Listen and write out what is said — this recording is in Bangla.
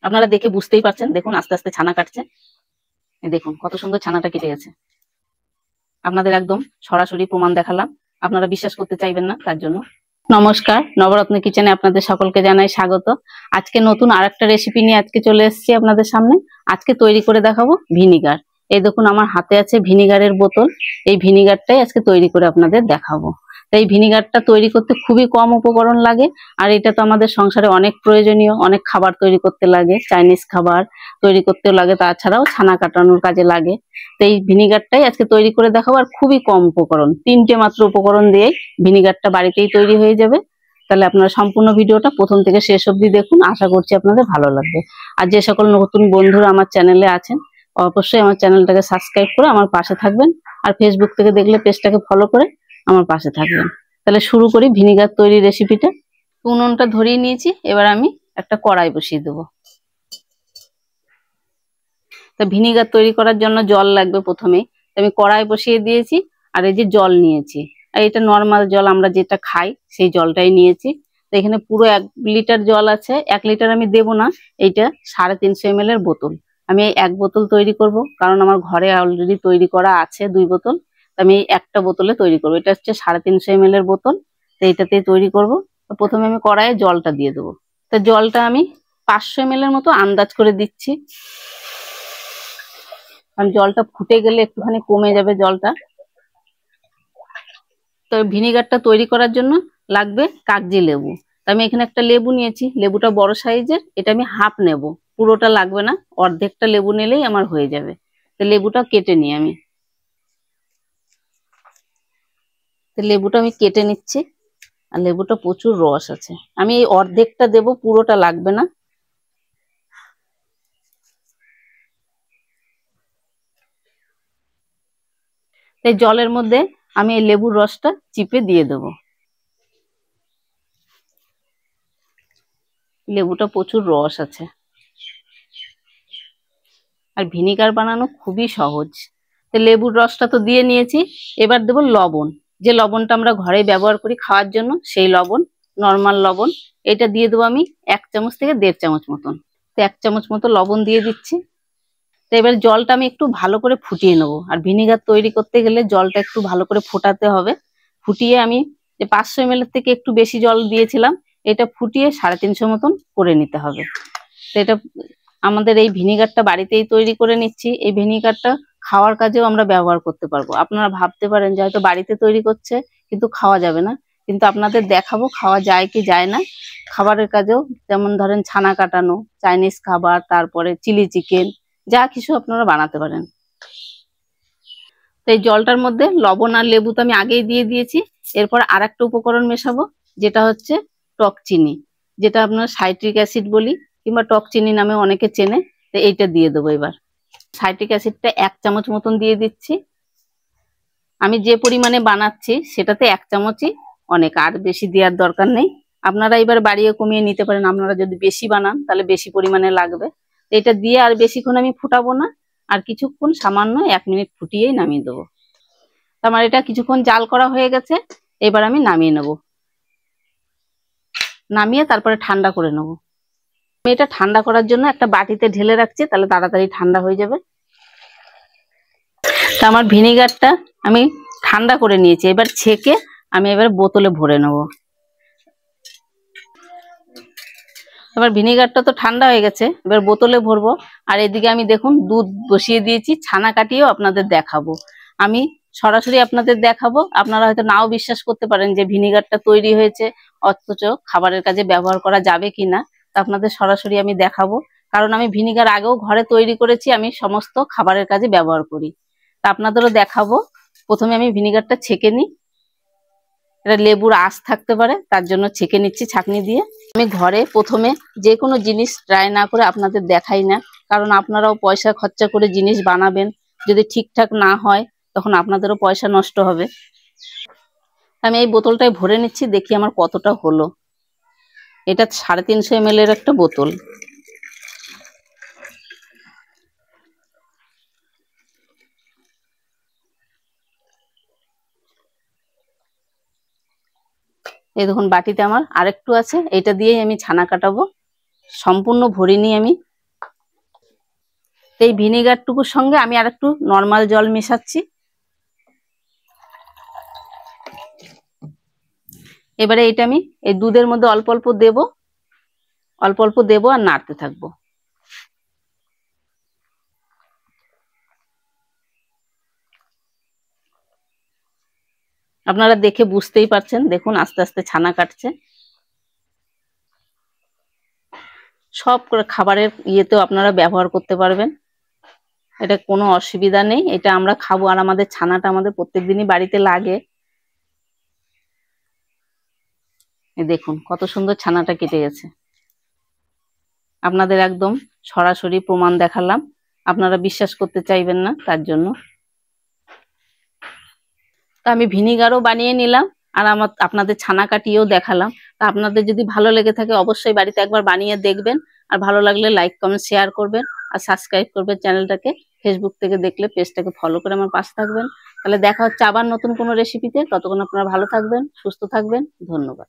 আপনারা দেখে বুঝতেই পারছেন, দেখুন আস্তে আস্তে ছানা কাটছে। দেখুন কত সুন্দর ছানাটা কেটে গেছে। আপনাদের একদম সরাসরি প্রমাণ দেখালাম, আপনারা বিশ্বাস করতে চাইবেন না তার জন্য। নমস্কার, নবরত্ন কিচেনে আপনাদের সকলকে জানাই স্বাগত। আজকে নতুন আরেকটা রেসিপি নিয়ে আজকে চলে এসেছি আপনাদের সামনে। আজকে তৈরি করে দেখাবো ভিনিগার। এই দেখুন আমার হাতে আছে ভিনিগারের বোতল। এই ভিনিগারটাই আজকে তৈরি করে আপনাদের দেখাবো। এই ভিনিগারটা তৈরি করতে খুবই কম উপকরণ লাগে, আর এটা তো আমাদের সংসারে অনেক প্রয়োজনীয়। অনেক খাবার তৈরি করতে লাগে, চাইনিজ খাবার তৈরি করতেও লাগে, তাছাড়াও ছানা কাটানোর কাজে লাগে। তো এই ভিনিগারটাই আজকে তৈরি করে দেখাবো, আর খুবই কম উপকরণ, 3টে মাত্র উপকরণ দিয়েই ভিনিগারটা বাড়িতেই তৈরি হয়ে যাবে। তাহলে আপনারা সম্পূর্ণ ভিডিওটা প্রথম থেকে শেষ অবধি দেখুন, আশা করছি আপনাদের ভালো লাগবে। আর যে সকল নতুন বন্ধুরা আমার চ্যানেলে আছেন, অবশ্যই আমার চ্যানেলটাকে সাবস্ক্রাইব করে আমার পাশে থাকবেন। আর ফেসবুক থেকে দেখলে পেজটাকে ফলো করে আমার পাশে থাকবেন। তাহলে শুরু করি ভিনিগার তৈরি রেসিপিটা। উনুনটা ধরিয়ে নিয়েছি, এবার আমি একটা কড়াই বসিয়ে দেবো। তা ভিনিগার তৈরি করার জন্য জল লাগবে প্রথমেই। আমি কড়াই বসিয়ে দিয়েছি, আর এই যে জল নিয়েছি, আর এটা নর্মাল জল, আমরা যেটা খাই সেই জলটাই নিয়েছি। তো এখানে পুরো 1 লিটার জল আছে। 1 লিটার আমি দেবো না, এইটা 350 ml এর বোতল। আমি এই 1 বোতল তৈরি করব, কারণ আমার ঘরে অলরেডি তৈরি করা আছে 2 বোতল। আমি এই একটা বোতলে তৈরি করবো। এটা হচ্ছে 350 ml এর বোতল, তো এইটাতেই তৈরি করব। তো প্রথমে আমি কড়াইয়ে জলটা দিয়ে দেবো। তো জলটা আমি 500 ml এর মতো আন্দাজ করে দিচ্ছি, কারণ জলটা ফুটে গেলে একটুখানি কমে যাবে জলটা। তো ভিনিগারটা তৈরি করার জন্য লাগবে কাগজি লেবু। তো আমি এখানে একটা লেবু নিয়েছি, লেবুটা বড় সাইজের, এটা আমি হাফ নেব, পুরোটা লাগবে না, অর্ধেকটা লেবু নিলেই আমার হয়ে যাবে। তো লেবুটা কেটে নিই আমি। তো লেবুটা আমি কেটে নিচ্ছি, আর লেবুটা প্রচুর রস আছে। আমি এই অর্ধেকটা দেব, পুরোটা লাগবে না। এই জলের মধ্যে আমি এই লেবুর রসটা চিপে দিয়ে দেবো। লেবুটা প্রচুর রস আছে, আর ভিনিগার বানানো খুবই সহজ। তো লেবুর রসটা তো দিয়ে নিয়েছি, এবার দেবো লবণ। যে লবণটা আমরা ঘরে ব্যবহার করি খাওয়ার জন্য, সেই লবণ, নর্মাল লবণ। এটা দিয়ে দেবো আমি 1 চামচ থেকে 1.5 চামচ মতন। তো 1 চামচ মতো লবণ দিয়ে দিচ্ছি। তো এবার জলটা আমি একটু ভালো করে ফুটিয়ে নেবো। আর ভিনিগার তৈরি করতে গেলে জলটা একটু ভালো করে ফোটাতে হবে। ফুটিয়ে আমি যে 500 ml থেকে একটু বেশি জল দিয়েছিলাম, এটা ফুটিয়ে 350 মতন করে নিতে হবে। তো এটা আমাদের এই ভিনিগারটা বাড়িতেই তৈরি করে নিচ্ছি। এই ভিনিগারটা খাওয়ার কাজেও আমরা ব্যবহার করতে পারবো। আপনারা ভাবতে পারেন যে হয়তো বাড়িতে তৈরি করছে কিন্তু খাওয়া যাবে না, কিন্তু আপনাদের দেখাবো খাওয়া যায় কি যায় না। খাবারের কাজেও, যেমন ধরেন ছানা কাটানো, চাইনিজ খাবার, তারপরে চিলি চিকেন, যা কিছু আপনারা বানাতে পারেন। তো এই জলটার মধ্যে লবণ আর লেবু তো আমি আগেই দিয়ে দিয়েছি। এরপর আর একটা উপকরণ মেশাবো, যেটা হচ্ছে টক চিনি, যেটা আপনার সাইট্রিক অ্যাসিড বলি, কিংবা টক চিনি নামে অনেকে চেনে। তো এইটা দিয়ে দেবো এবার। সাইট্রিক অ্যাসিডটা 1 চামচ মতন দিয়ে দিচ্ছি। আমি যে পরিমাণে বানাচ্ছি সেটাতে 1 চামচই অনেক, আর বেশি দেওয়ার দরকার নেই। আপনারা এবার বাড়িয়ে কমিয়ে নিতে পারেন, আপনারা যদি বেশি বানান তাহলে বেশি পরিমাণে লাগবে। এটা দিয়ে আর বেশিক্ষণ আমি ফুটাবো না, আর কিছুক্ষণ সামান্য 1 মিনিট ফুটিয়েই নামিয়ে দেবো। আমার এটা কিছুক্ষণ জাল করা হয়ে গেছে, এবার আমি নামিয়ে নেব। নামিয়ে তারপরে ঠান্ডা করে নেব। আমি এটা ঠান্ডা করার জন্য একটা বাটিতে ঢেলে রাখছি, তাহলে তাড়াতাড়ি ঠান্ডা হয়ে যাবে। তা আমার ভিনিগারটা আমি ঠান্ডা করে নিয়েছি, এবার ছেঁকে আমি এবার বোতলে ভরে নেব। এবার ভিনিগারটা তো ঠান্ডা হয়ে গেছে, এবার বোতলে ভরবো। আর এদিকে আমি দেখুন দুধ বসিয়ে দিয়েছি, ছানা কাটিয়েও আপনাদের দেখাবো। আমি সরাসরি আপনাদের দেখাবো। আপনারা হয়তো নাও বিশ্বাস করতে পারেন যে ভিনিগারটা তৈরি হয়েছে, অথচ খাবারের কাজে ব্যবহার করা যাবে কিনা। তা আপনাদের সরাসরি আমি দেখাবো, কারণ আমি ভিনিগার আগেও ঘরে তৈরি করেছি, আমি সমস্ত খাবারের কাজে ব্যবহার করি। তা আপনাদেরও দেখাবো। প্রথমে আমি ভিনিগারটা ছেঁকে নিই। এটা লেবুর আঁশ থাকতে পারে, তার জন্য ছেঁকে নিচ্ছি ছাঁকনি দিয়ে। আমি ঘরে প্রথমে যে কোনো জিনিস ট্রাই না করে আপনাদের দেখাই না, কারণ আপনারাও পয়সা খরচা করে জিনিস বানাবেন, যদি ঠিকঠাক না হয় তখন আপনাদেরও পয়সা নষ্ট হবে। আমি এই বোতলটায় ভরে নিচ্ছি, দেখি আমার কতটা হলো। এটা 350 ml এর একটা বোতল। এই দেখুন বাটিতে আমার আরেকটু আছে, এটা দিয়েই আমি ছানা কাটাবো। সম্পূর্ণ ভরিনি আমি, তো এই ভিনেগারটুকুর সঙ্গে আমি আর একটু নর্মাল জল মেশাচ্ছি। এবারে এটা আমি এই দুধের মধ্যে অল্প অল্প দেব, অল্প অল্প দেবো আর নাড়তে থাকবো। আপনারা দেখে বুঝতেই পারছেন, দেখুন আস্তে আস্তে ছানা কাটছে। সব খাবারের ইয়েতেও আপনারা ব্যবহার করতে পারবেন, এটা কোনো অসুবিধা নেই। এটা আমরা খাবো আর আমাদের ছানাটা আমাদের প্রত্যেকদিনই বাড়িতে লাগে। দেখুন কত সুন্দর ছানাটা কেটে গেছে। আপনাদের একদম সরাসরি প্রমাণ দেখালাম, আপনারা বিশ্বাস করতে চাইবেন না তার জন্য। তো আমি ভিনিগারও বানিয়ে নিলাম আর আপনাদের ছানা কাটিয়েও দেখালাম। তা আপনাদের যদি ভালো লেগে থাকে অবশ্যই বাড়িতে একবার বানিয়ে দেখবেন, আর ভালো লাগলে লাইক কমেন্ট শেয়ার করবেন আর সাবস্ক্রাইব করবেন চ্যানেলটাকে। ফেসবুক থেকে দেখলে পেজটাকে ফলো করে আমার পাশে থাকবেন। তাহলে দেখা হচ্ছে আবার নতুন কোনো রেসিপিতে। ততক্ষণ আপনারা ভালো থাকবেন, সুস্থ থাকবেন। ধন্যবাদ।